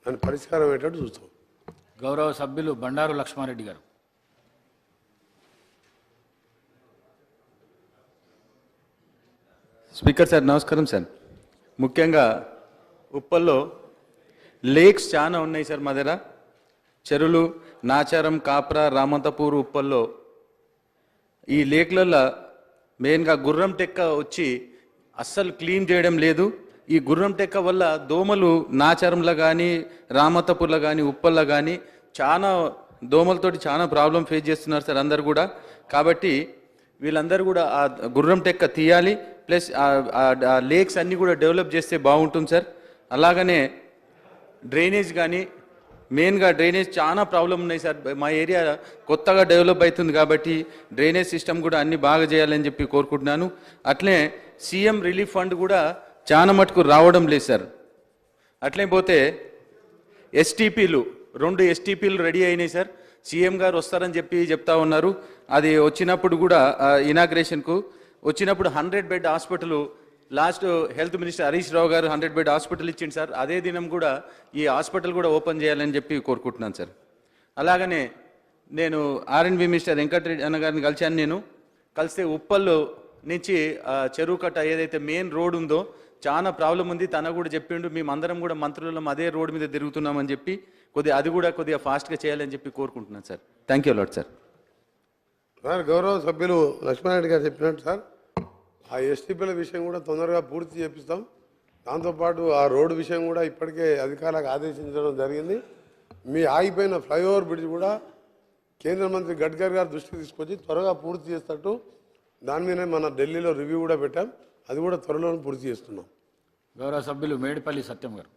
దాని పరిష్కారం అయ్యేటట్టు చూస్తాం. గౌరవ సభ్యులు బండారు లక్ష్మారెడ్డి గారు. స్పీకర్ సార్ నమస్కారం సార్. ముఖ్యంగా ఉప్పల్లో లేక్స్ చాలా ఉన్నాయి సార్. మా దగ్గర చెరువులు నాచారం, కాప్రా, రామంతపూర్, ఉప్పల్లో ఈ లేక్లలో మెయిన్గా గుర్రం టెక్క వచ్చి అస్సలు క్లీన్ చేయడం లేదు. ఈ గుర్రం టెక్క వల్ల దోమలు నాచారంలో కానీ, రామంతపూర్లో కానీ, ఉప్పల్లో కానీ చాలా దోమలతోటి చాలా ప్రాబ్లం ఫేస్ చేస్తున్నారు సార్ అందరు కూడా. కాబట్టి వీళ్ళందరూ కూడా ఆ గుర్రం టెక్క తీయాలి, ప్లస్ ఆ లేక్స్ అన్నీ కూడా డెవలప్ చేస్తే బాగుంటుంది సార్. అలాగనే డ్రైనేజ్ కానీ, మెయిన్గా డ్రైనేజ్ చాలా ప్రాబ్లం ఉన్నాయి సార్. మా ఏరియా కొత్తగా డెవలప్ అవుతుంది కాబట్టి డ్రైనేజ్ సిస్టమ్ కూడా అన్నీ బాగా చేయాలని చెప్పి కోరుకుంటున్నాను. అట్లే సీఎం రిలీఫ్ ఫండ్ కూడా చాలా మటుకు రావడం లేదు సార్. అట్లే పోతే ఎస్టీపీలు 2 ఎస్టీపీలు రెడీ అయినాయి సార్. సీఎం గారు వస్తారని చెప్పి చెప్తా ఉన్నారు. అది వచ్చినప్పుడు కూడా ఇనాగ్రేషన్కు వచ్చినప్పుడు 100 bed hospital last health minister Harish Rao garu 100 bed hospital ఇచ్చింది సార్. అదే దినం కూడా ఈ హాస్పిటల్ కూడా ఓపెన్ చేయాలని చెప్పి కోరుకుంటున్నాను సార్. అలాగనే నేను ఆర్ఎండ్బి మినిస్టర్ వెంకటరెడ్డి అన్న గారిని కలిశాను. నేను కలిస్తే ఉప్పల్లో నుంచి చెరువు కట్ట ఏదైతే మెయిన్ రోడ్ ఉందో చాలా ప్రాబ్లం ఉంది. తన కూడా చెప్పిండు, మేమందరం కూడా మంత్రులం అదే రోడ్ మీద తిరుగుతున్నామని చెప్పి అది కూడా కొద్దిగా ఫాస్ట్గా చేయాలని చెప్పి కోరుకుంటున్నాను sir. Thank you lot sir. Sir గౌరవ సభ్యులు లక్ష్మారెడ్డి గారు చెప్పినట్టు సార్ ఆ ఎస్టీపీల విషయం కూడా తొందరగా పూర్తి చేపిస్తాం. దాంతోపాటు ఆ రోడ్డు విషయం కూడా ఇప్పటికే అధికారులకు ఆదేశించడం జరిగింది. మీ ఆగిపోయిన ఫ్లైఓవర్ బ్రిడ్జ్ కూడా కేంద్ర మంత్రి గడ్కరీ గారు దృష్టికి తీసుకొచ్చి త్వరగా పూర్తి చేస్తట్టు దాని మీద మన ఢిల్లీలో రివ్యూ కూడా పెట్టాం. అది కూడా త్వరలో పూర్తి చేస్తున్నాం. గౌరవ సభ్యులు మేడిపల్లి సత్యం గారు.